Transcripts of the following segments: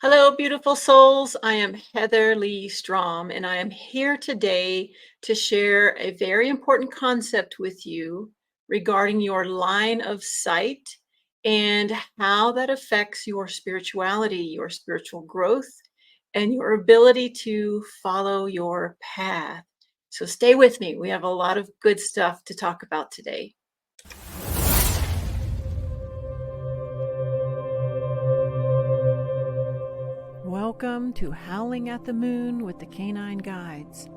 Hello, beautiful souls. I am Heather Lee Strom, and I am here today to share a very important concept with you regarding your line of sight and how that affects your spirituality, your spiritual growth, and your ability to follow your path. So stay with me. We have a lot of good stuff to talk about today. Welcome to Howling at the Moon with the Canine Guides,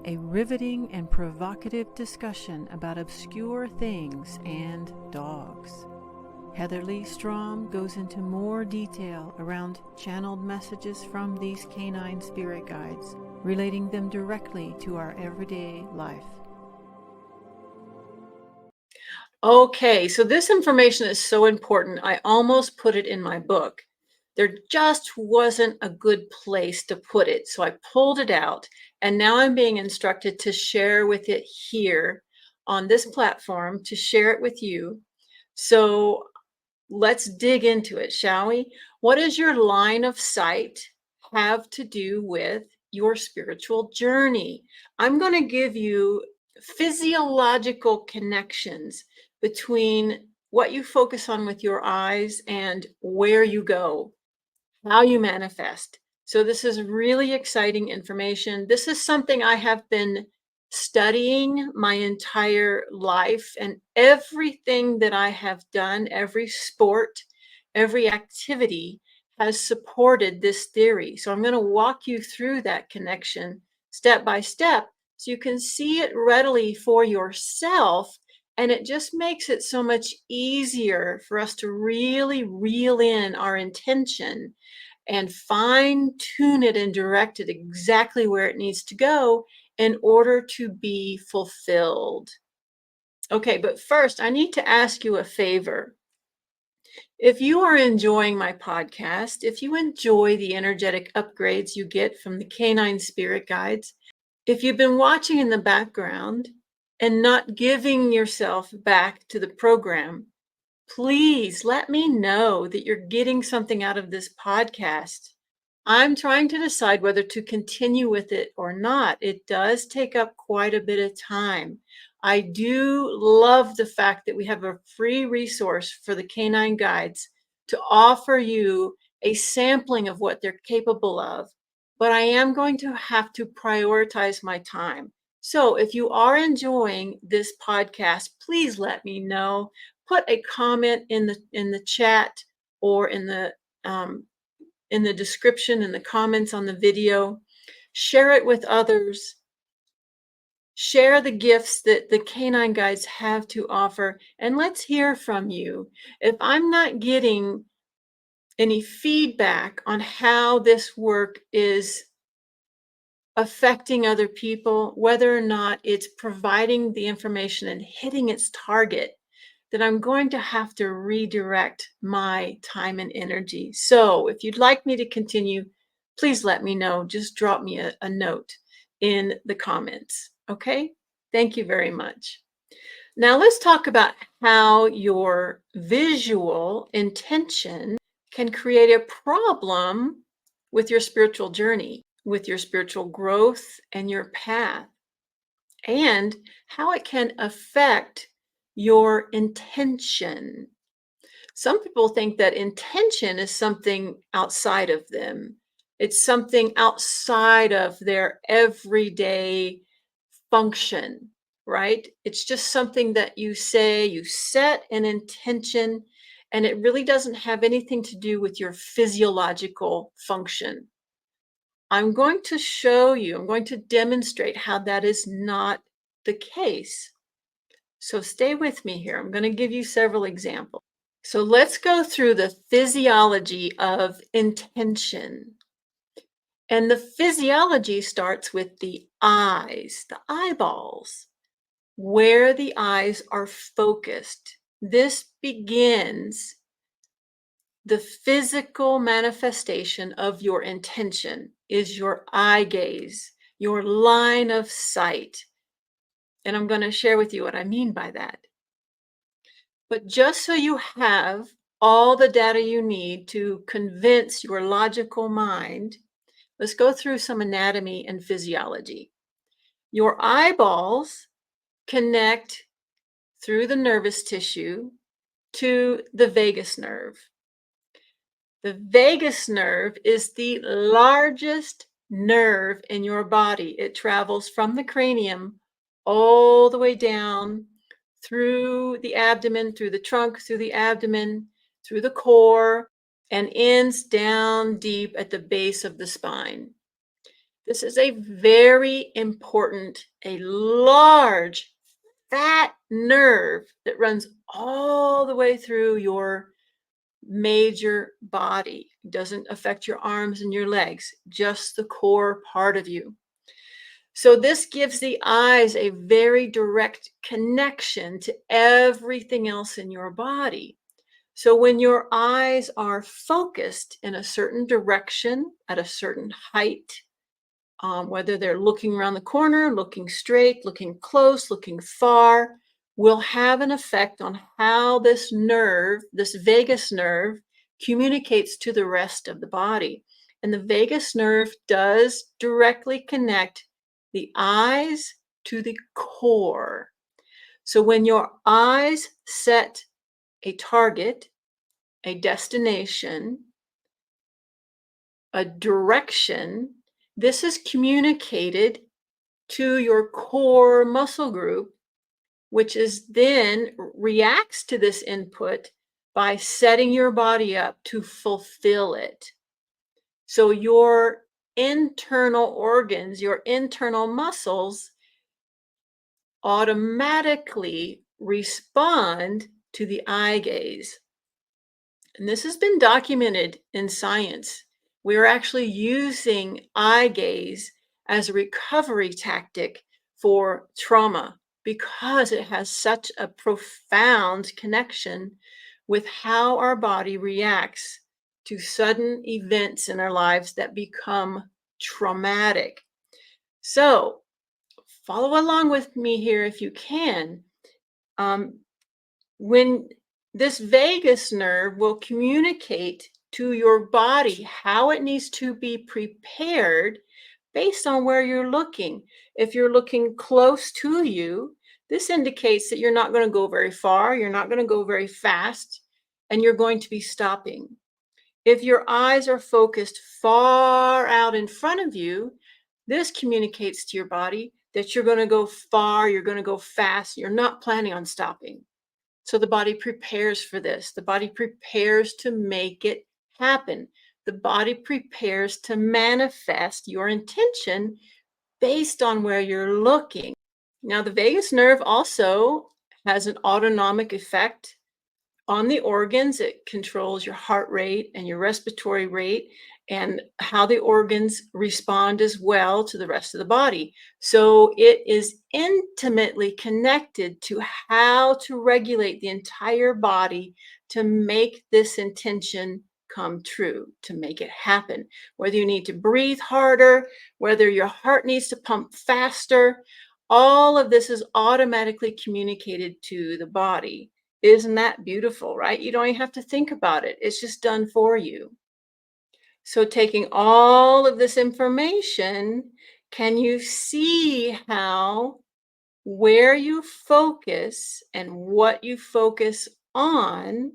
a riveting and provocative discussion about obscure things and dogs. Heather Lee Strom goes into more detail around channeled messages from these canine spirit guides, relating them directly to our everyday life. Okay, so this information is so important. I almost put it in my book. There just wasn't a good place to put it. So I pulled it out, and now I'm being instructed to share with it here on this platform, to share it with you. So let's dig into it, shall we? What does your line of sight have to do with your spiritual journey? I'm going to give you physiological connections between what you focus on with your eyes and where you go, how you manifest. So this is really exciting information. This is something I have been studying my entire life, and everything that I have done, every sport, every activity has supported this theory. So I'm going to walk you through that connection step by step so you can see it readily for yourself. And it just makes it so much easier for us to really reel in our intention and fine tune it and direct it exactly where it needs to go in order to be fulfilled. Okay, but first, I need to ask you a favor. If you are enjoying my podcast, if you enjoy the energetic upgrades you get from the Canine Spirit Guides, if you've been watching in the background and not giving yourself back to the program, please let me know that you're getting something out of this podcast. I'm trying to decide whether to continue with it or not. It does take up quite a bit of time. I do love the fact that we have a free resource for the canine guides to offer you a sampling of what they're capable of, but I am going to have to prioritize my time. So if you are enjoying this podcast, please let me know. Put a comment in the chat or in the description, in the comments on the video. Share it with others. Share the gifts that the canine guides have to offer, and let's hear from you. If I'm not getting any feedback on how this work is affecting other people, whether or not it's providing the information and hitting its target, then I'm going to have to redirect my time and energy. So if you'd like me to continue, please let me know. Just drop me a note in the comments. Okay? Thank you very much. Now let's talk about how your visual intention can create a problem with your spiritual journey, with your spiritual growth and your path, and how it can affect your intention. Some people think that intention is something outside of them. It's something outside of their everyday function, right? It's just something that you say, you set an intention, and it really doesn't have anything to do with your physiological function. I'm going to show you, I'm going to demonstrate how that is not the case. So stay with me here. I'm going to give you several examples. So let's go through the physiology of intention. And the physiology starts with the eyes, the eyeballs, where the eyes are focused. This begins the physical manifestation of your intention, is your eye gaze, your line of sight. And I'm going to share with you what I mean by that. But just so you have all the data you need to convince your logical mind. Let's go through some anatomy and physiology. Your eyeballs connect through the nervous tissue to the vagus nerve. The vagus nerve is the largest nerve in your body. It travels from the cranium all the way down through the abdomen, through the trunk, through the abdomen, through the core, and ends down deep at the base of the spine. This is a very important, a large, fat nerve that runs all the way through your major body. It doesn't affect your arms and your legs, just the core part of you. So this gives the eyes a very direct connection to everything else in your body. So when your eyes are focused in a certain direction at a certain height, whether they're looking around the corner, looking straight, looking close, looking far, will have an effect on how this nerve, this vagus nerve, communicates to the rest of the body. And the vagus nerve does directly connect the eyes to the core. So when your eyes set a target, a destination, a direction, this is communicated to your core muscle group, which is then reacts to this input by setting your body up to fulfill it. So your internal organs, your internal muscles automatically respond to the eye gaze. And this has been documented in science. We are actually using eye gaze as a recovery tactic for trauma because it has such a profound connection with how our body reacts to sudden events in our lives that become traumatic. So, follow along with me here if you can. Um, when this vagus nerve will communicate to your body how it needs to be prepared based on where you're looking. If you're looking close to you, this indicates that you're not going to go very far, you're not going to go very fast, and you're going to be stopping. If your eyes are focused far out in front of you, this communicates to your body that you're going to go far, you're going to go fast, you're not planning on stopping. So the body prepares for this. The body prepares to make it happen. The body prepares to manifest your intention based on where you're looking. Now, the vagus nerve also has an autonomic effect on the organs. It controls your heart rate and your respiratory rate and how the organs respond as well to the rest of the body. So it is intimately connected to how to regulate the entire body to make this intention come true, to make it happen. Whether you need to breathe harder, whether your heart needs to pump faster, all of this is automatically communicated to the body. Isn't that beautiful, right? You don't even have to think about it. It's just done for you. So taking all of this information, can you see how where you focus and what you focus on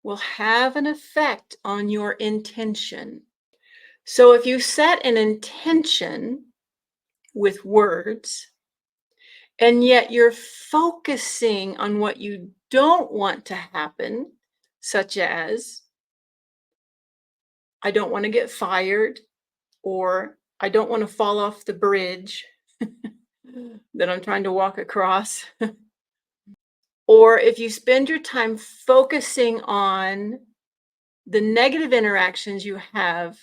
will have an effect on your intention? So if you set an intention with words, and yet you're focusing on what you don't want to happen, such as, I don't want to get fired, or I don't want to fall off the bridge that I'm trying to walk across. Or if you spend your time focusing on the negative interactions you have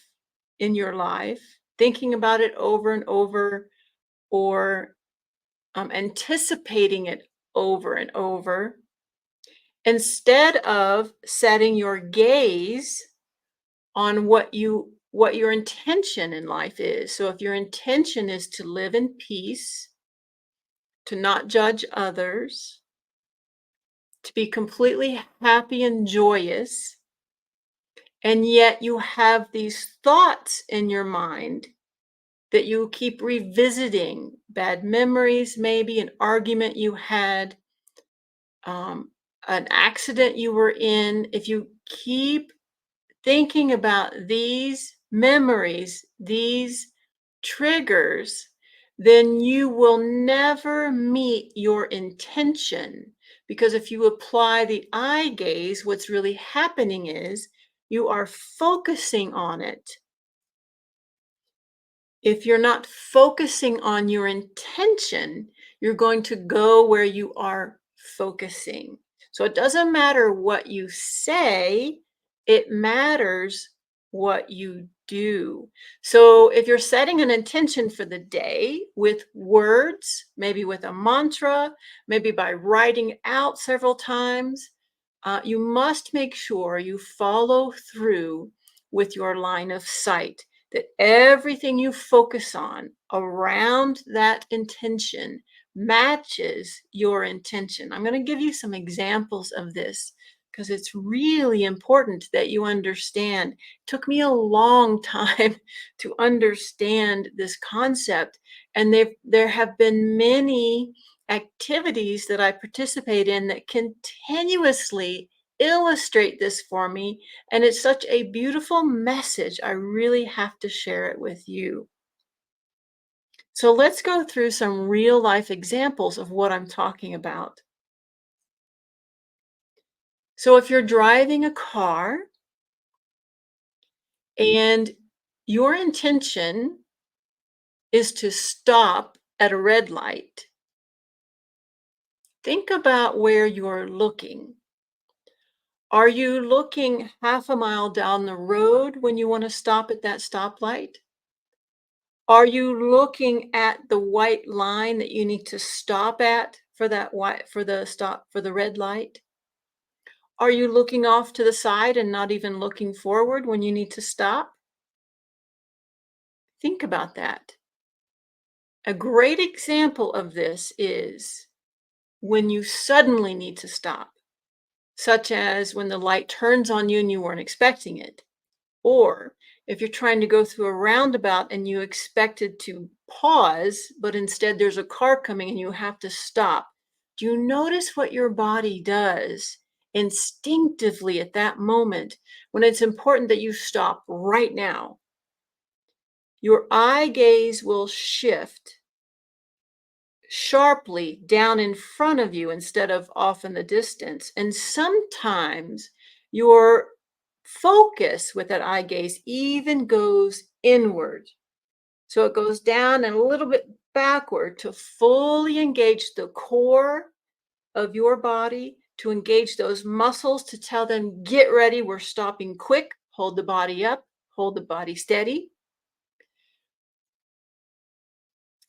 in your life, thinking about it over and over, or anticipating it over and over, instead of setting your gaze on what your intention in life is. So if your intention is to live in peace, to not judge others, to be completely happy and joyous, And yet you have these thoughts in your mind that you keep revisiting, bad memories, maybe an argument you had, um, an accident you were in. If you keep thinking about these memories, these triggers, then you will never meet your intention. Because if you apply the eye gaze, what's really happening is you are focusing on it. If you're not focusing on your intention, you're going to go where you are focusing. So it doesn't matter what you say, it matters what you do. So if you're setting an intention for the day with words, maybe with a mantra, maybe by writing out several times, you must make sure you follow through with your line of sight, that everything you focus on around that intention matches your intention. I'm going to give you some examples of this because it's really important that you understand. It took me a long time to understand this concept, and there have been many activities that I participate in that continuously illustrate this for me. And it's such a beautiful message. I really have to share it with you. So let's go through some real life examples of what I'm talking about. So if you're driving a car and your intention is to stop at a red light, think about where you're looking. Are you looking half a mile down the road when you want to stop at that stoplight? Are you looking at the white line that you need to stop at for that white for the stop for the red light? Are you looking off to the side and not even looking forward when you need to stop? Think about that. A great example of this is when you suddenly need to stop, such as when the light turns on you and you weren't expecting it. Or if you're trying to go through a roundabout and you expected to pause, but instead there's a car coming and you have to stop. Do you notice what your body does instinctively at that moment when it's important that you stop right now? Your eye gaze will shift sharply down in front of you instead of off in the distance. And sometimes your focus with that eye gaze even goes inward. So it goes down and a little bit backward to fully engage the core of your body, to engage those muscles, to tell them, get ready, we're stopping quick, hold the body up, hold the body steady.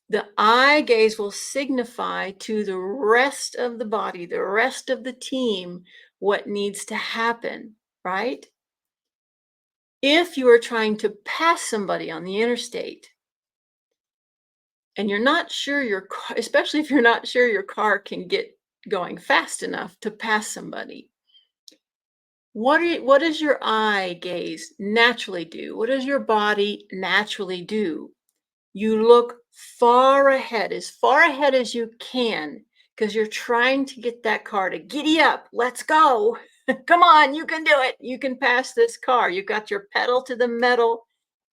The eye gaze will signify to the rest of the body, the rest of the team, what needs to happen, right? If you are trying to pass somebody on the interstate and you're not sure your car, especially if you're not sure your car can get going fast enough to pass somebody, what does your eye gaze naturally do? What does your body naturally do? You look far ahead as you can, because you're trying to get that car to giddy up. Let's go. Come on, you can do it. You can pass this car. You've got your pedal to the metal,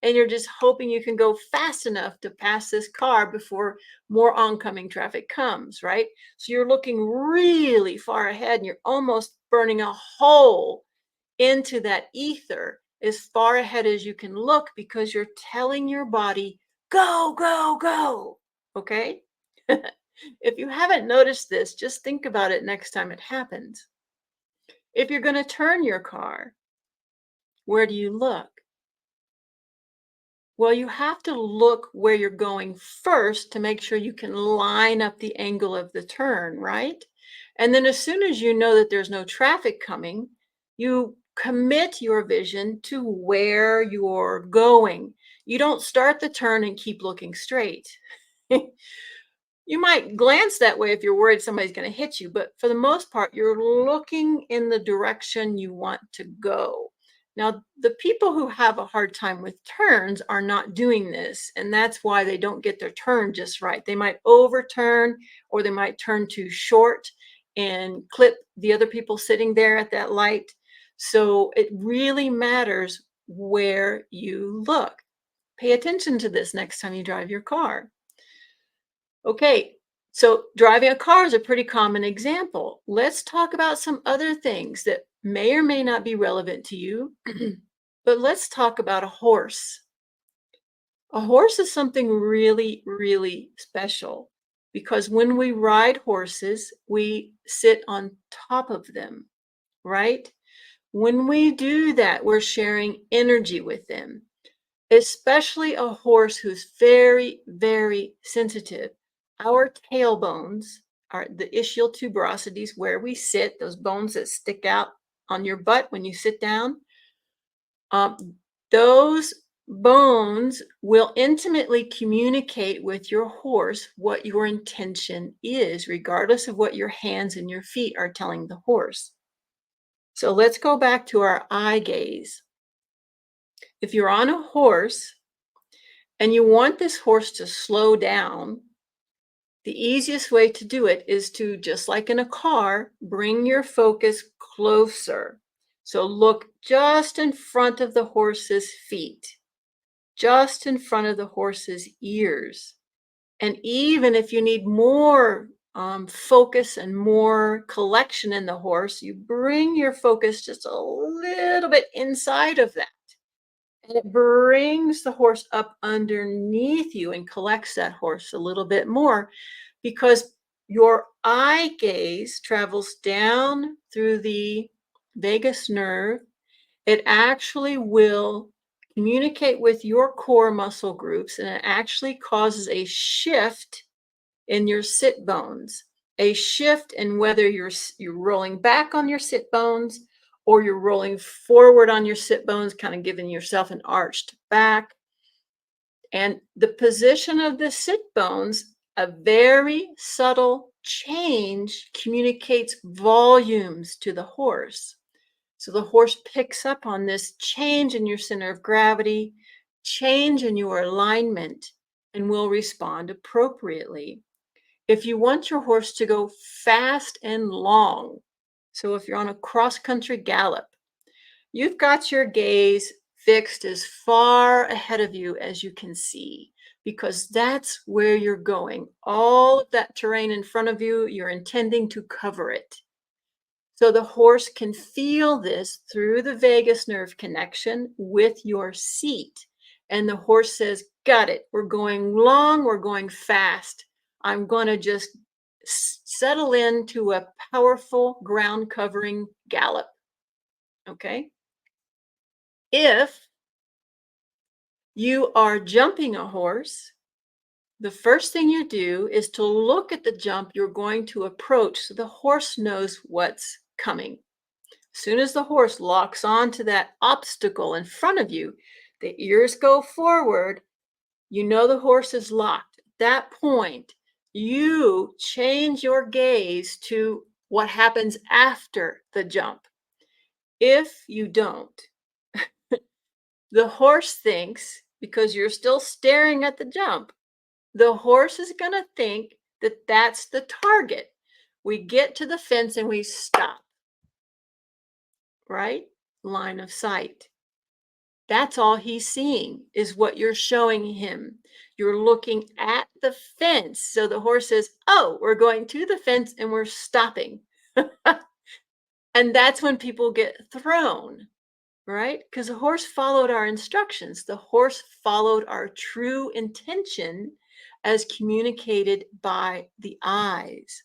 and you're just hoping you can go fast enough to pass this car before more oncoming traffic comes, right? So you're looking really far ahead, and you're almost burning a hole into that ether as far ahead as you can look because you're telling your body, go, go, go. Okay? If you haven't noticed this, just think about it next time it happens. If you're going to turn your car, where do you look? Well, you have to look where you're going first to make sure you can line up the angle of the turn, right? And then as soon as you know that there's no traffic coming, you commit your vision to where you're going. You don't start the turn and keep looking straight. You might glance that way if you're worried somebody's going to hit you, but for the most part, you're looking in the direction you want to go. Now, the people who have a hard time with turns are not doing this, and that's why they don't get their turn just right. They might overturn or they might turn too short and clip the other people sitting there at that light. So it really matters where you look. Pay attention to this next time you drive your car. Okay, so driving a car is a pretty common example. Let's talk about some other things that may or may not be relevant to you, but let's talk about a horse. A horse is something really, really special because when we ride horses, we sit on top of them, right? When we do that, we're sharing energy with them, especially a horse who's very, very sensitive. Our tailbones are the ischial tuberosities where we sit, those bones that stick out on your butt when you sit down. Those bones will intimately communicate with your horse what your intention is, regardless of what your hands and your feet are telling the horse. So let's go back to our eye gaze. If you're on a horse and you want this horse to slow down, the easiest way to do it is to, just like in a car, bring your focus closer. So look just in front of the horse's feet, just in front of the horse's ears. And even if you need more focus and more collection in the horse, you bring your focus just a little bit inside of that. And it brings the horse up underneath you and collects that horse a little bit more because your eye gaze travels down through the vagus nerve. It actually will communicate with your core muscle groups, and it actually causes a shift in your sit bones, a shift in whether you're rolling back on your sit bones or you're rolling forward on your sit bones, kind of giving yourself an arched back. And the position of the sit bones, a very subtle change, communicates volumes to the horse. So the horse picks up on this change in your center of gravity, change in your alignment, and will respond appropriately. If you want your horse to go fast and long, so if you're on a cross-country gallop, you've got your gaze fixed as far ahead of you as you can see, because that's where you're going. All of that terrain in front of you, you're intending to cover it. So the horse can feel this through the vagus nerve connection with your seat. And the horse says, got it. We're going long, we're going fast. I'm going to just settle into a powerful ground covering gallop. Okay. If you are jumping a horse, the first thing you do is to look at the jump you're going to approach so the horse knows what's coming. As soon as the horse locks onto that obstacle in front of you, the ears go forward, you know the horse is locked. At that point, you change your gaze to what happens after the jump. If you don't, the horse thinks, because you're still staring at the jump, the horse is going to think that that's the target. We get to the fence and we stop, right? Line of sight. That's all he's seeing is what you're showing him. You're looking at the fence. So the horse says, oh, we're going to the fence and we're stopping. And that's when people get thrown, right? Because the horse followed our instructions. The horse followed our true intention as communicated by the eyes.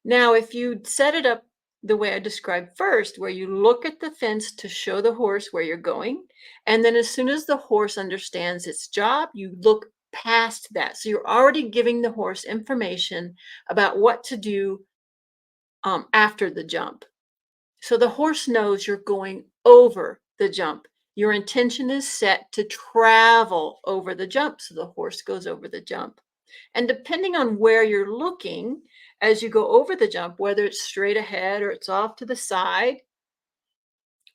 Now, if you set it up the way I described first, where you look at the fence to show the horse where you're going, and then as soon as the horse understands its job, you look past that. So you're already giving the horse information about what to do after the jump. So the horse knows you're going over the jump. Your intention is set to travel over the jump, so the horse goes over the jump. And depending on where you're looking as you go over the jump, whether it's straight ahead or it's off to the side,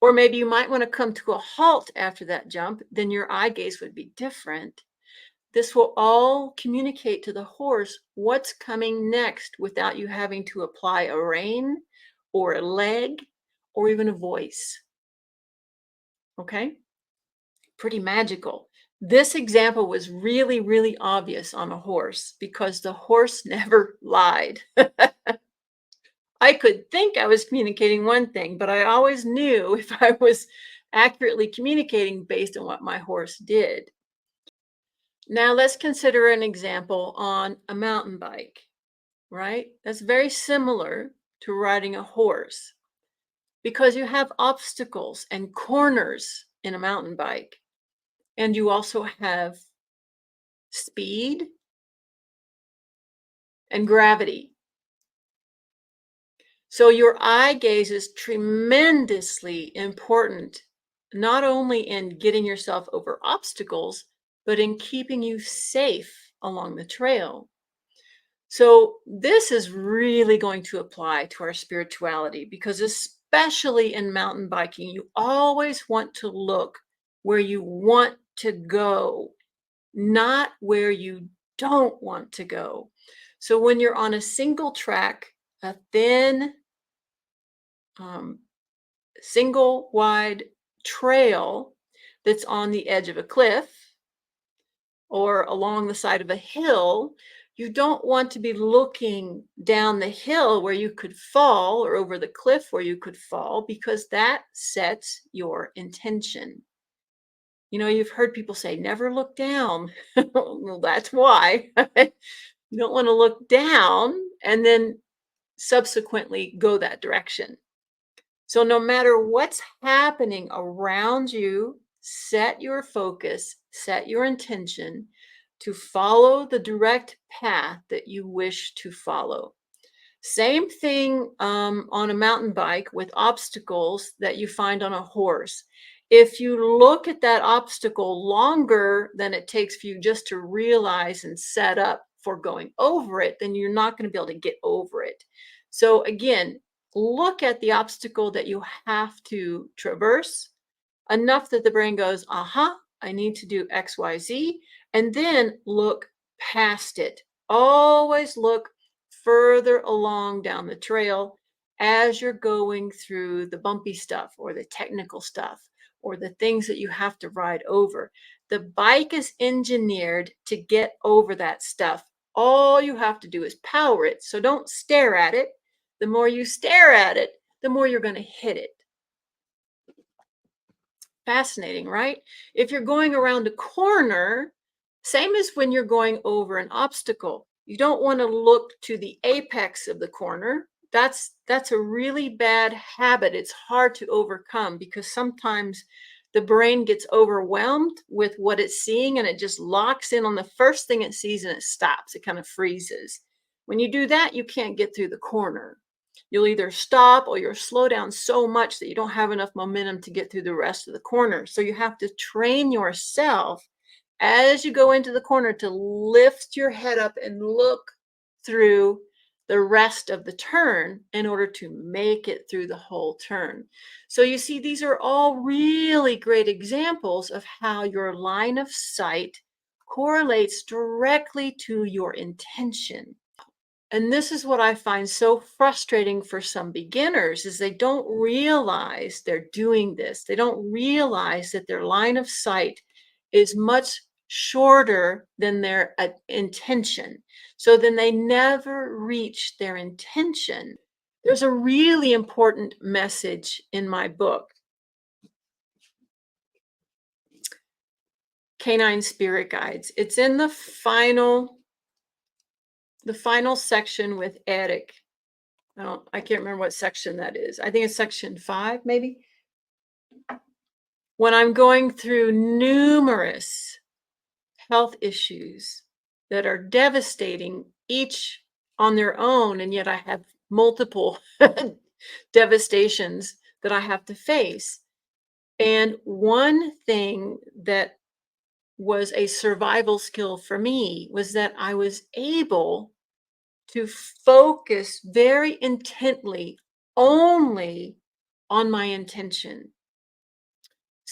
Or maybe you might want to come to a halt after that jump, then your eye gaze would be different. This will all communicate to the horse what's coming next without you having to apply a rein or a leg or even a voice. Okay? Pretty magical. This example was really, really obvious on a horse because the horse never lied. I could think I was communicating one thing, but I always knew if I was accurately communicating based on what my horse did. Now let's consider an example on a mountain bike, right? That's very similar to riding a horse because you have obstacles and corners in a mountain bike, and you also have speed and gravity. So your eye gaze is tremendously important, not only in getting yourself over obstacles, but in keeping you safe along the trail. So this is really going to apply to our spirituality because especially in mountain biking, you always want to look where you want to go, not where you don't want to go. So when you're on a single track, a thin, um, single wide trail that's on the edge of a cliff or along the side of a hill, you don't want to be looking down the hill where you could fall or over the cliff where you could fall because that sets your intention. You know, you've heard people say, never look down. Well, that's why. You don't want to look down and then subsequently go that direction. So, no matter what's happening around you, set your focus, set your intention to follow the direct path that you wish to follow. Same thing on a mountain bike with obstacles that you find on a horse. If you look at that obstacle longer than it takes for you just to realize and set up for going over it, then you're not going to be able to get over it. So, again, look at the obstacle that you have to traverse enough that the brain goes, aha, I need to do XYZ, and then look past it. Always look further along down the trail as you're going through the bumpy stuff or the technical stuff or the things that you have to ride over. The bike is engineered to get over that stuff. All you have to do is power it. So don't stare at it. The more you stare at it, the more you're going to hit it. Fascinating, right? If you're going around a corner, same as when you're going over an obstacle. You don't want to look to the apex of the corner. That's a really bad habit. It's hard to overcome because sometimes the brain gets overwhelmed with what it's seeing and it just locks in on the first thing it sees and it stops. It kind of freezes. When you do that, you can't get through the corner. You'll either stop or you'll slow down so much that you don't have enough momentum to get through the rest of the corner. So you have to train yourself as you go into the corner to lift your head up and look through the rest of the turn in order to make it through the whole turn. So you see, these are all really great examples of how your line of sight correlates directly to your intention. And this is what I find so frustrating for some beginners is they don't realize they're doing this. They don't realize that their line of sight is much shorter than their intention. So then they never reach their intention. There's a really important message in my book, Canine Spirit Guides. It's in the final section with Attic. I can't remember what section that is. I think it's section 5, maybe. When I'm going through numerous health issues that are devastating, each on their own, and yet I have multiple devastations that I have to face. And one thing that was a survival skill for me was that I was able to focus very intently only on my intention.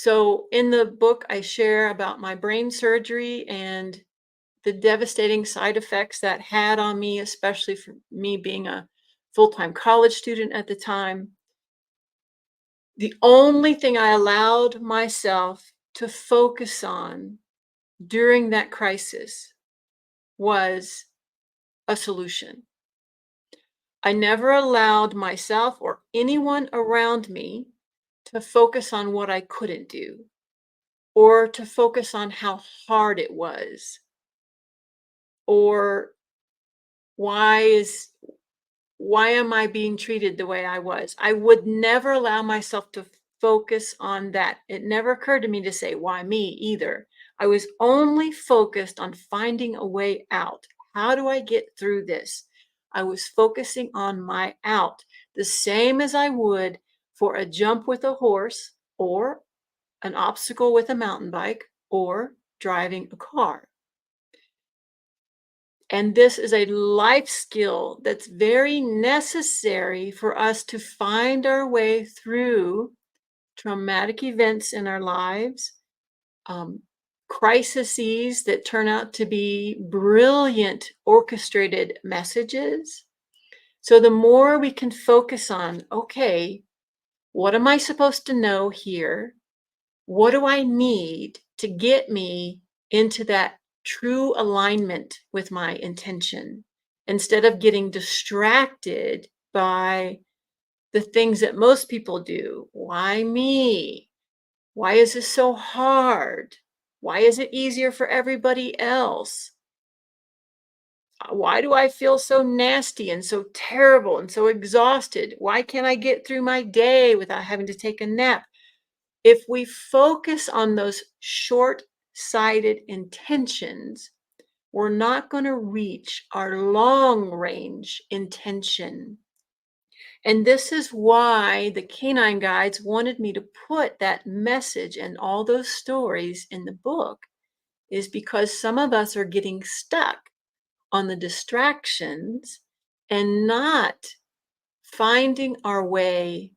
So in the book, I share about my brain surgery and the devastating side effects that had on me, especially for me being a full-time college student at the time. The only thing I allowed myself to focus on during that crisis was a solution. I never allowed myself or anyone around me to focus on what I couldn't do or to focus on how hard it was or why is why am I being treated the way I was? I would never allow myself to focus on that. It never occurred to me to say, why me either. I was only focused on finding a way out. How do I get through this? I was focusing on my out, the same as I would for a jump with a horse or an obstacle with a mountain bike or driving a car. And this is a life skill that's very necessary for us to find our way through traumatic events in our lives, um, crises that turn out to be brilliant orchestrated messages. So the more we can focus on, okay, what am I supposed to know here? What do I need to get me into that true alignment with my intention instead of getting distracted by the things that most people do? Why me? Why is this so hard? Why is it easier for everybody else? Why do I feel so nasty and so terrible and so exhausted? Why can't I get through my day without having to take a nap? If we focus on those short-sighted intentions, we're not going to reach our long-range intention. And this is why the canine guides wanted me to put that message and all those stories in the book, is because some of us are getting stuck on the distractions and not finding our way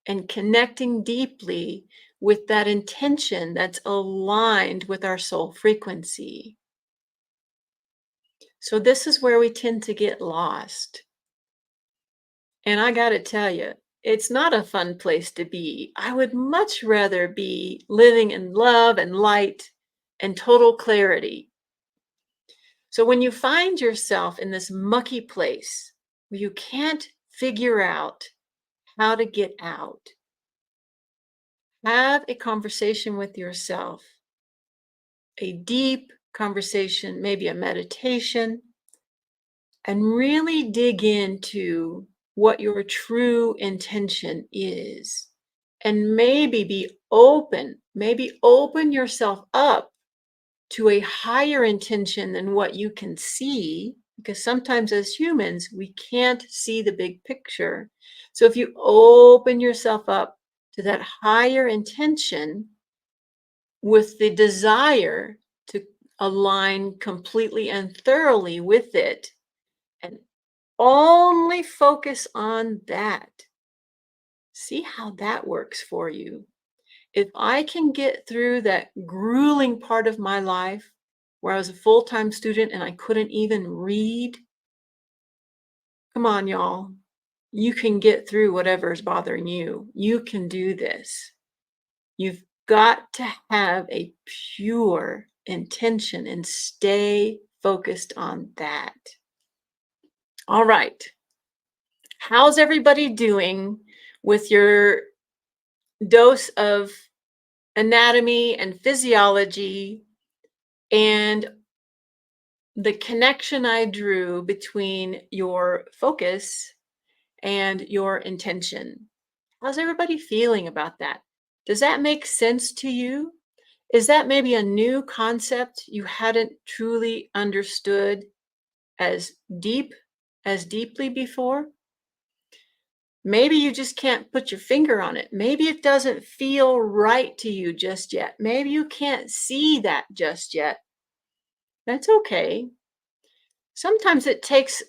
and connecting deeply with that intention that's aligned with our soul frequency. So, this is where we tend to get lost. And I got to tell you, it's not a fun place to be. I would much rather be living in love and light and total clarity. So, when you find yourself in this mucky place where you can't figure out how to get out, have a conversation with yourself, a deep conversation, maybe a meditation, and really dig into what your true intention is. And maybe open yourself up to a higher intention than what you can see, because sometimes as humans, we can't see the big picture. So if you open yourself up to that higher intention, with the desire to align completely and thoroughly with it and only focus on that. See how that works for you. If I can get through that grueling part of my life where I was a full-time student and I couldn't even read, come on, y'all. You can get through whatever is bothering you. You can do this. You've got to have a pure intention and stay focused on that. All right. How's everybody doing with your dose of anatomy and physiology and the connection I drew between your focus and your intention? How's everybody feeling about that? Does that make sense to you? Is that maybe a new concept you hadn't truly understood as deep, as deeply before? Maybe you just can't put your finger on it. Maybe it doesn't feel right to you just yet. Maybe you can't see that just yet. That's okay. Sometimes it takes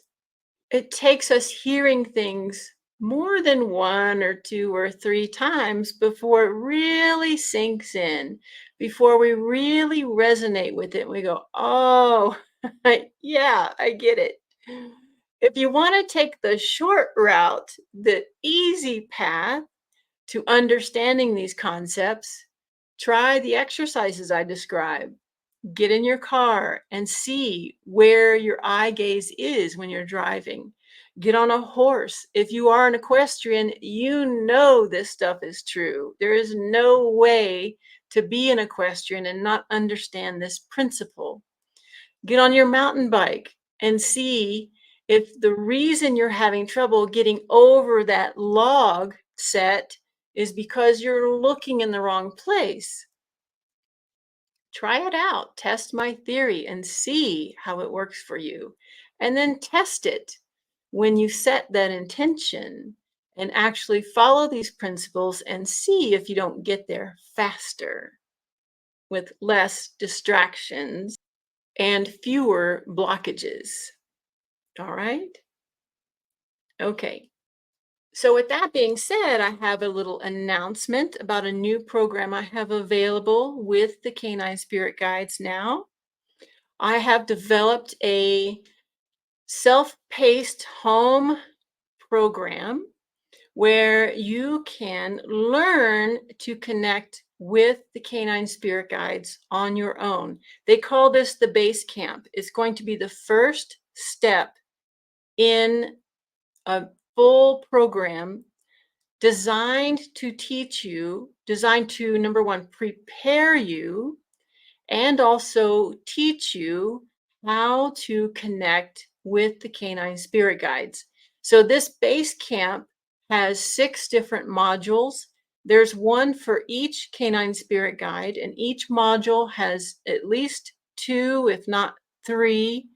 us hearing things more than one or two or three times before it really sinks in, before we really resonate with it. We go, oh, yeah, I get it. If you want to take the short route, the easy path to understanding these concepts, try the exercises I described. Get in your car and see where your eye gaze is when you're driving. Get on a horse. If you are an equestrian, you know this stuff is true. There is no way to be an equestrian and not understand this principle. Get on your mountain bike and see if the reason you're having trouble getting over that log set is because you're looking in the wrong place. Try it out, test my theory and see how it works for you. And then test it when you set that intention and actually follow these principles and see if you don't get there faster with less distractions and fewer blockages. All right? Okay. So, with that being said, I have a little announcement about a new program I have available with the Canine Spirit Guides now. I have developed a self-paced home program where you can learn to connect with the canine spirit guides on your own. They call this the base camp. It's going to be the first step in a full program designed to, number one, prepare you and also teach you how to connect with the canine spirit guides. So, this base camp has 6 different modules. There's one for each canine spirit guide, and each module has at least 2, if not 3,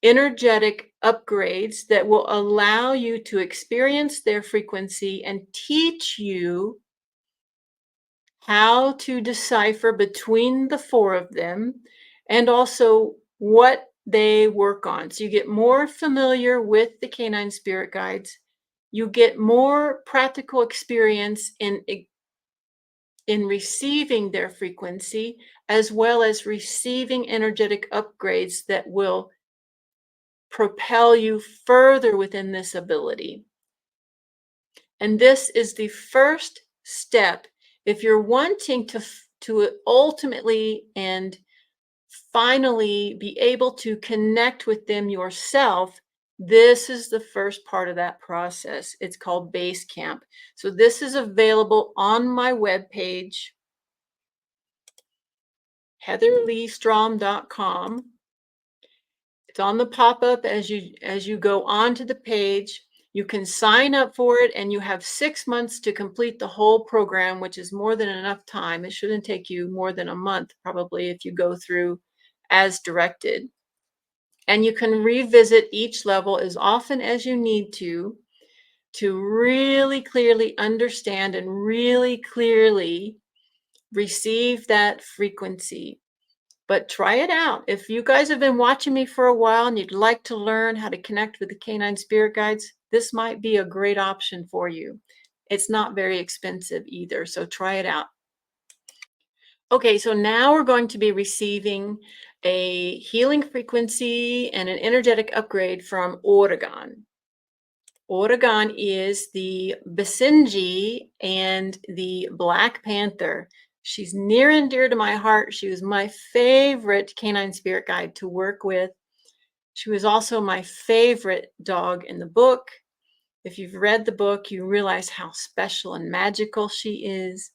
energetic upgrades that will allow you to experience their frequency and teach you how to decipher between the 4 of them and also what they work on. So you get more familiar with the canine spirit guides. You get more practical experience in receiving their frequency as well as receiving energetic upgrades that will propel you further within this ability. And this is the first step if you're wanting to ultimately and finally be able to connect with them yourself. This is the first part of that process. It's called Base Camp. So this is available on my webpage, heatherleestrom.com. It's on the pop-up as you go onto the page. You can sign up for it and you have 6 months to complete the whole program, which is more than enough time. It shouldn't take you more than a month, probably, if you go through as directed. And you can revisit each level as often as you need to really clearly understand and really clearly receive that frequency. But try it out. If you guys have been watching me for a while and you'd like to learn how to connect with the canine spirit guides, this might be a great option for you. It's not very expensive either, so try it out. Okay, so now we're going to be receiving a healing frequency and an energetic upgrade from Oregon. Oregon is the Basenji and the Black Panther. She's near and dear to my heart. She was my favorite canine spirit guide to work with. She was also my favorite dog in the book. If you've read the book, you realize how special and magical she is.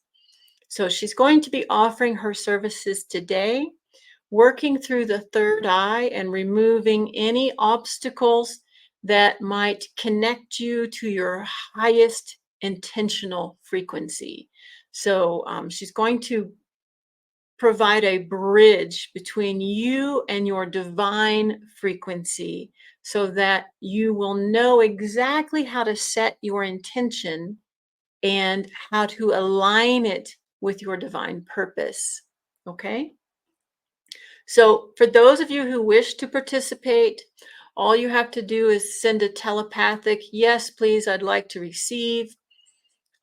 So she's going to be offering her services today, working through the third eye and removing any obstacles that might connect you to your highest intentional frequency. So she's going to provide a bridge between you and your divine frequency so that you will know exactly how to set your intention and how to align it with your divine purpose. Okay? So, for those of you who wish to participate, All you have to do is send a telepathic, yes, please, I'd like to receive.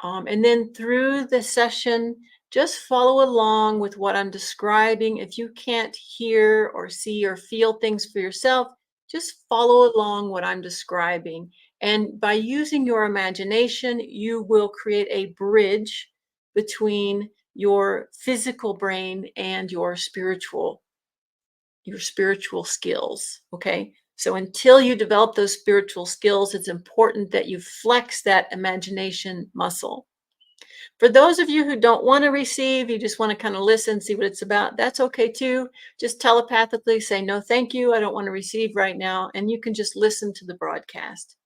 And then through the session, just follow along with what I'm describing. If you can't hear or see or feel things for yourself, just follow along what I'm describing. And by using your imagination, you will create a bridge between your physical brain and your spiritual skills. Okay. So until you develop those spiritual skills, it's important that you flex that imagination muscle. For those of you who don't want to receive, you just want to kind of listen, see what it's about, that's okay too. Just telepathically say, no, thank you. I don't want to receive right now. And you can just listen to the broadcast.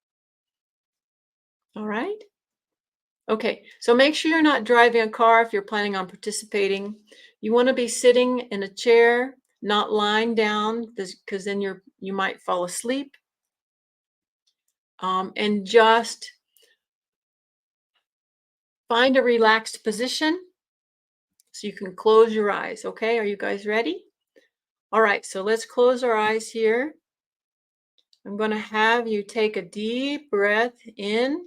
All right. Okay. So make sure you're not driving a car if you're planning on participating. You want to be sitting in a chair, not lying down, because then you might fall asleep. And just find a relaxed position so you can close your eyes. Okay. Are you guys ready? All right, so let's close our eyes here. I'm going to have you take a deep breath in,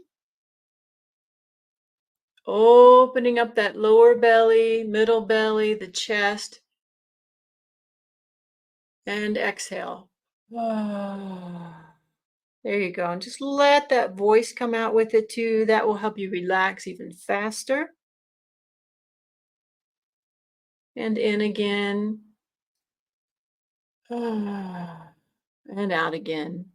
opening up that lower belly, middle belly, the chest, and exhale. There you go. And just let that voice come out with it too. That will help you relax even faster. And in again. And out again.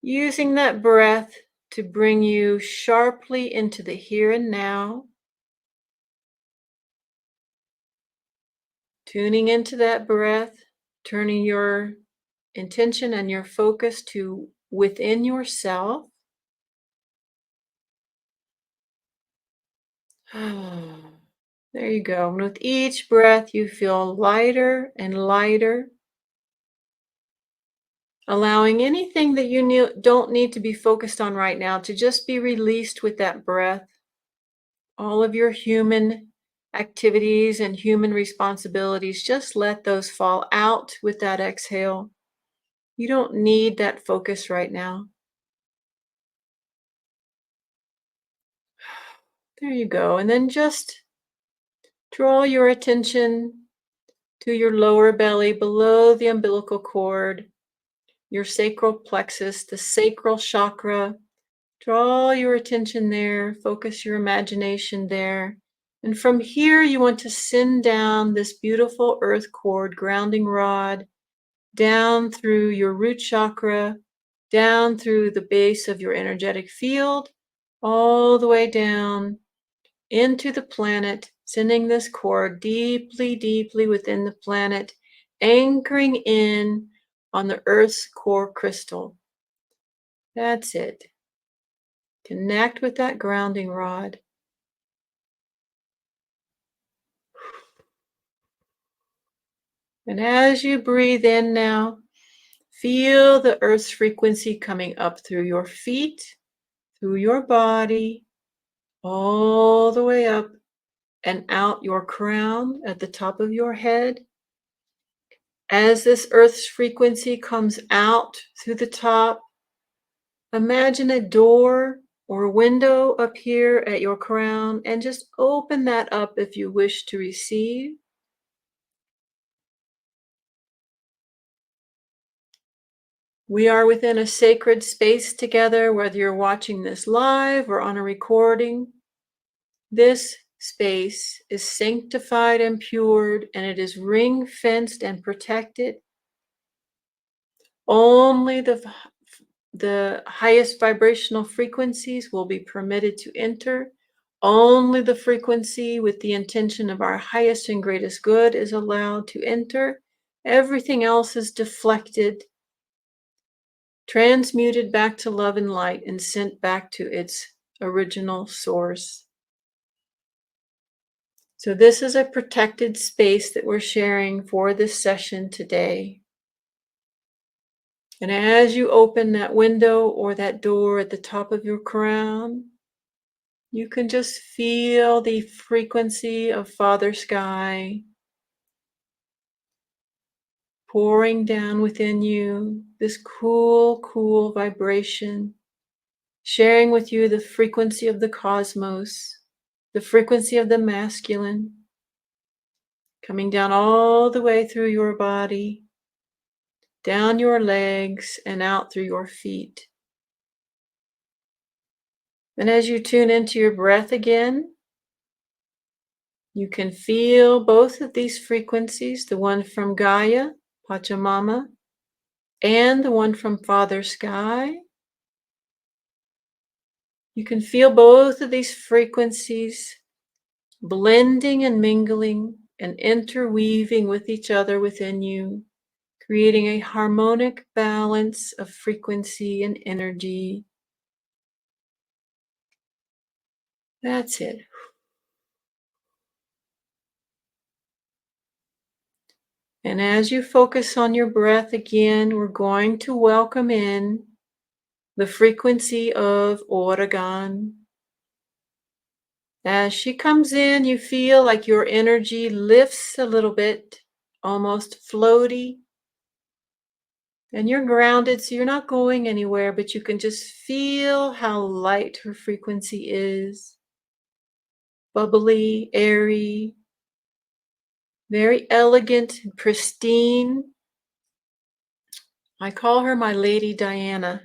Using that breath to bring you sharply into the here and now. Tuning into that breath, turning your intention and your focus to within yourself. There you go. And with each breath, you feel lighter and lighter, allowing anything that you don't need to be focused on right now to just be released with that breath. All of your human activities and human responsibilities, just let those fall out with that exhale. You don't need that focus right now. There you go. And then just draw your attention to your lower belly below the umbilical cord, your sacral plexus, the sacral chakra. Draw your attention there, focus your imagination there. And from here, you want to send down this beautiful earth cord, grounding rod, down through your root chakra, down through the base of your energetic field, all the way down into the planet, sending this cord deeply, deeply within the planet, anchoring in on the Earth's core crystal. That's it. Connect with that grounding rod. And as you breathe in now, feel the Earth's frequency coming up through your feet, through your body, all the way up and out your crown at the top of your head. As this Earth's frequency comes out through the top, imagine a door or window up here at your crown and just open that up if you wish to receive. We are within a sacred space together, whether you're watching this live or on a recording. This space is sanctified and pured, and it is ring-fenced and protected. Only the highest vibrational frequencies will be permitted to enter. Only the frequency with the intention of our highest and greatest good is allowed to enter. Everything else is deflected, transmuted back to love and light, and sent back to its original source. So this is a protected space that we're sharing for this session today. And as you open that window or that door at the top of your crown, you can just feel the frequency of Father Sky pouring down within you, this cool, cool vibration, sharing with you the frequency of the cosmos, the frequency of the masculine, coming down all the way through your body, down your legs, and out through your feet. And as you tune into your breath again, you can feel both of these frequencies, the one from Gaia, Pachamama, and the one from Father Sky. You can feel both of these frequencies blending and mingling and interweaving with each other within you, creating a harmonic balance of frequency and energy. That's it. And as you focus on your breath again, we're going to welcome in the frequency of Oregon. As she comes in, you feel like your energy lifts a little bit, almost floaty. And you're grounded, so you're not going anywhere, but you can just feel how light her frequency is. Bubbly, airy, very elegant, pristine. I call her my Lady Diana.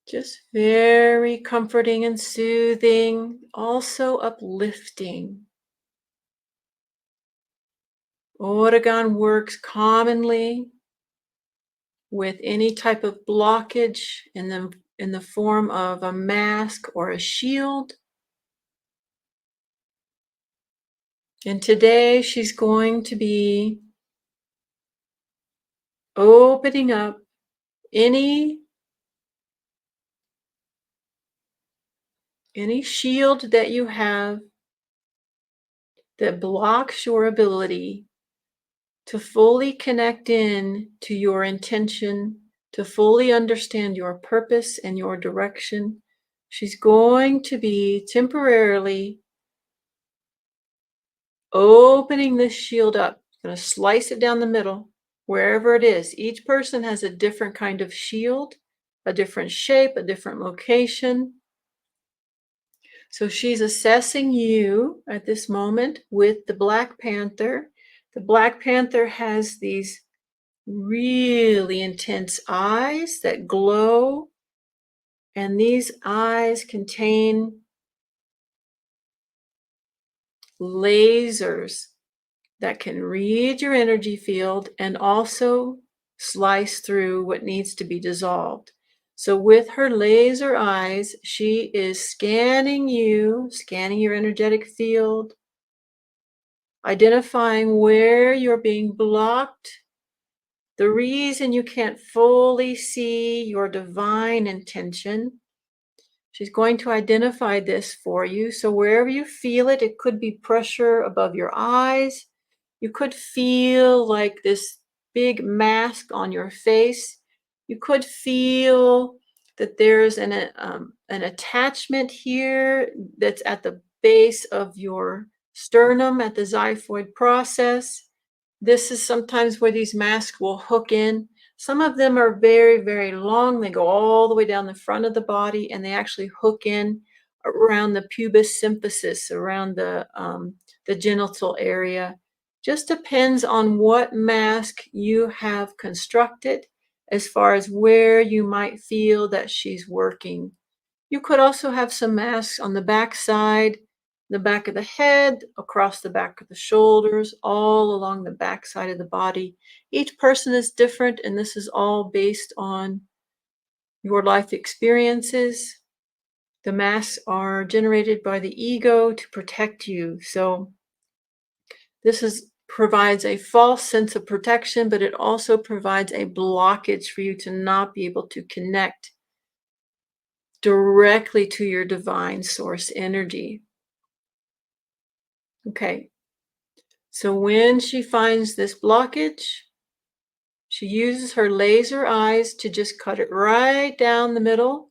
Just very comforting and soothing, also uplifting. Oregon works commonly with any type of blockage in the form of a mask or a shield. And today she's going to be opening up any shield that you have that blocks your ability to fully connect in to your intention, to fully understand your purpose and your direction. She's going to be temporarily opening this shield up. Going to slice it down the middle, wherever it is. Each person has a different kind of shield, a different shape, a different location. So she's assessing you at this moment with the Black Panther. The Black Panther has these really intense eyes that glow, and these eyes contain lasers that can read your energy field and also slice through what needs to be dissolved. So with her laser eyes, she is scanning you, scanning your energetic field, identifying where you're being blocked, the reason you can't fully see your divine intention. She's going to identify this for you. So wherever you feel it, it could be pressure above your eyes. You could feel like this big mask on your face. You could feel that there's an attachment here that's at the base of your sternum at the xiphoid process. This is sometimes where these masks will hook in. Some of them are very, very long. They go all the way down the front of the body, and they actually hook in around the pubis symphysis, around the genital area. Just depends on what mask you have constructed as far as where you might feel that she's working. You could also have some masks on the back side, the back of the head, across the back of the shoulders, all along the back side of the body. Each person is different, and this is all based on your life experiences. The masks are generated by the ego to protect you. So provides a false sense of protection, but it also provides a blockage for you to not be able to connect directly to your divine source energy. Okay, so when she finds this blockage, she uses her laser eyes to just cut it right down the middle.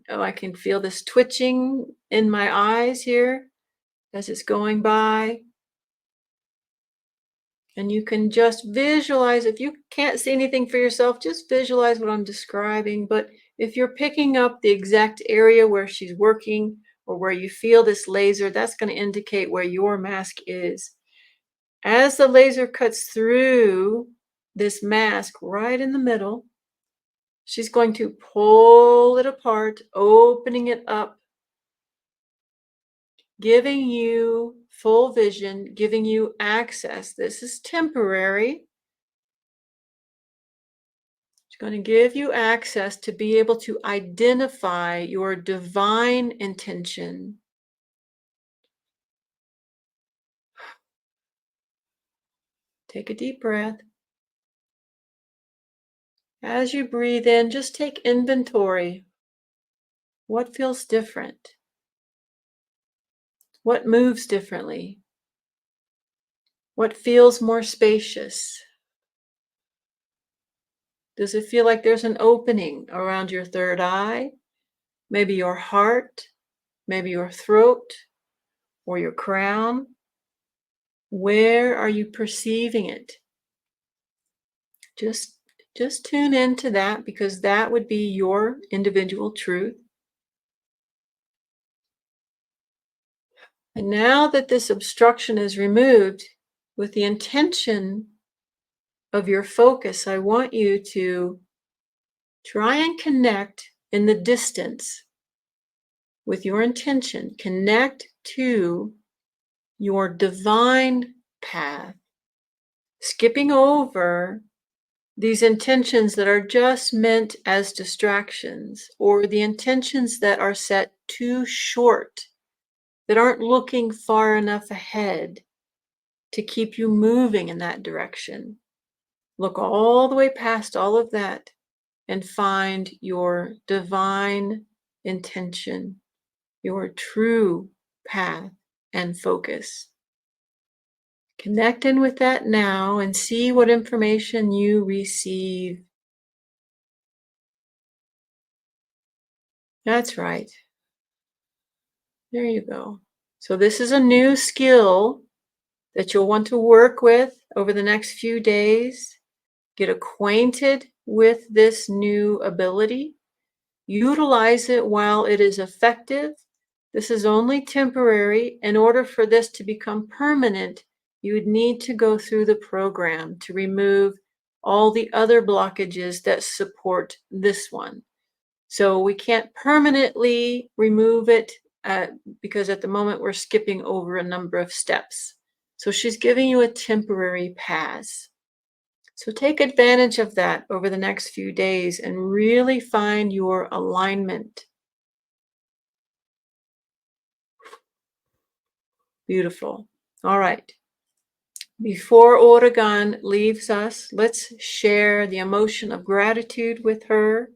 I can feel this twitching in my eyes here as it's going by. And you can just visualize. If you can't see anything for yourself, just visualize what I'm describing. But if you're picking up the exact area where she's working or where you feel this laser, that's going to indicate where your mask is. As the laser cuts through this mask right in the middle, she's going to pull it apart, opening it up, giving you full vision, giving you access. This is temporary. It's going to give you access to be able to identify your divine intention. Take a deep breath. As you breathe in, just take inventory. What feels different? What moves differently? What feels more spacious? Does it feel like there's an opening around your third eye? Maybe your heart, maybe your throat, or your crown? Where are you perceiving it? Just just tune into that, because that would be your individual truth. And now that this obstruction is removed, with the intention of your focus, I want you to try and connect in the distance with your intention. Connect to your divine path, skipping over these intentions that are just meant as distractions, or the intentions that are set too short, that aren't looking far enough ahead to keep you moving in that direction. Look all the way past all of that and find your divine intention, your true path and focus. Connect in with that now and see what information you receive. That's right. There you go. So this is a new skill that you'll want to work with over the next few days. Get acquainted with this new ability. Utilize it while it is effective. This is only temporary. In order for this to become permanent, you would need to go through the program to remove all the other blockages that support this one. So we can't permanently remove it because at the moment we're skipping over a number of steps. So she's giving you a temporary pass. So take advantage of that over the next few days and really find your alignment. Beautiful. All right. Before Oregon leaves us, let's share the emotion of gratitude with her.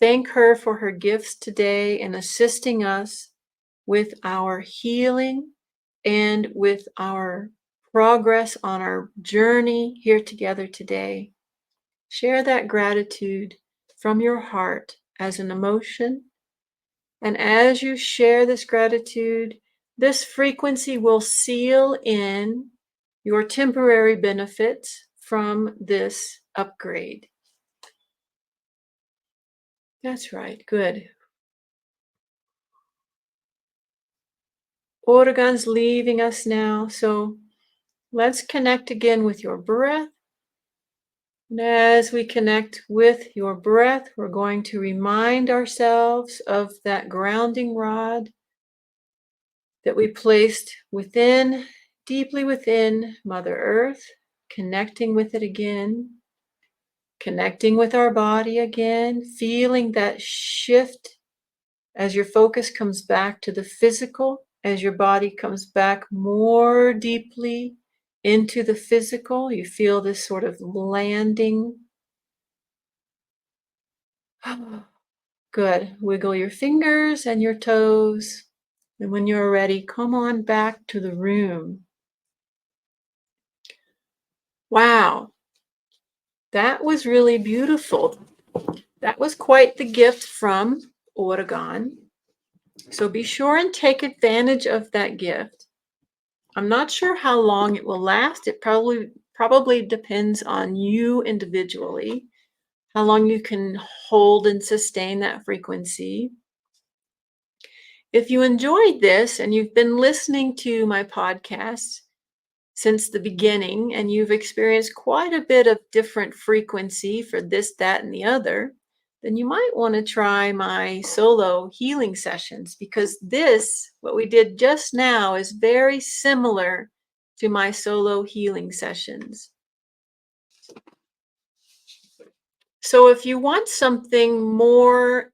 Thank her for her gifts today and assisting us with our healing and with our progress on our journey here together today. Share that gratitude from your heart as an emotion. And as you share this gratitude, this frequency will seal in your temporary benefits from this upgrade. That's right. Good. Oregon's leaving us now. So let's connect again with your breath. And as we connect with your breath, we're going to remind ourselves of that grounding rod that we placed within, deeply within Mother Earth, connecting with it again, connecting with our body again, feeling that shift as your focus comes back to the physical, as your body comes back more deeply into the physical. You feel this sort of landing. Good. Wiggle your fingers and your toes. And when you're ready, come on back to the room. Wow, that was really beautiful. That was quite the gift from Oregon. So be sure and take advantage of that gift. I'm not sure how long it will last. It probably Probably depends on you individually, how long you can hold and sustain that frequency. If you enjoyed this and you've been listening to my podcast since the beginning and you've experienced quite a bit of different frequency for this, that, and the other, then you might want to try my solo healing sessions because this, what we did just now, is very similar to my solo healing sessions. So if you want something more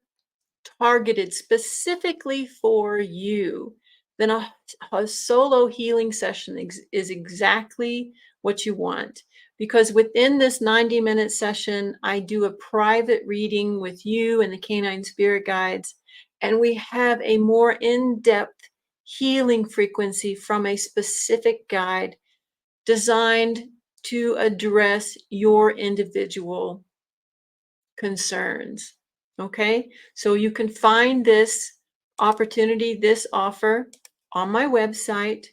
targeted specifically for you, then a solo healing session is exactly what you want. Because within this 90-minute session, I do a private reading with you and the canine spirit guides, and we have a more in-depth healing frequency from a specific guide designed to address your individual concerns. Okay, so you can find this opportunity, this offer on my website,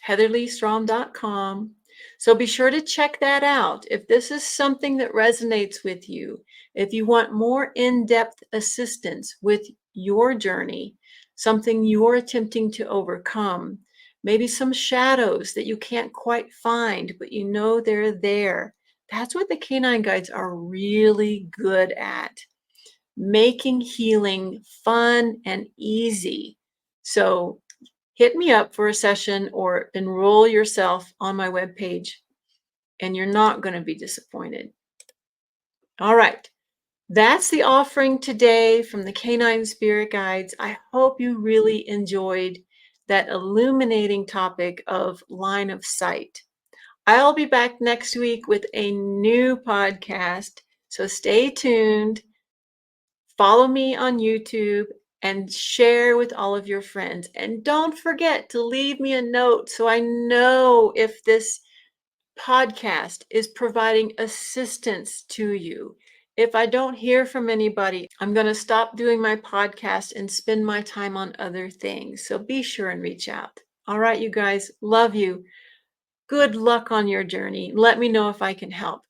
heatherleestrom.com. So be sure to check that out. If this is something that resonates with you, if you want more in-depth assistance with your journey, something you're attempting to overcome, maybe some shadows that you can't quite find, but you know they're there. That's what the canine guides are really good at, making healing fun and easy. So hit me up for a session or enroll yourself on my webpage, and you're not going to be disappointed. All right. That's the offering today from the Canine Spirit Guides. I hope you really enjoyed that illuminating topic of line of sight. I'll be back next week with a new podcast, so stay tuned. Follow me on YouTube and share with all of your friends. And don't forget to leave me a note so I know if this podcast is providing assistance to you. If I don't hear from anybody, I'm going to stop doing my podcast and spend my time on other things. So be sure and reach out. All right, you guys, love you. Good luck on your journey. Let me know if I can help.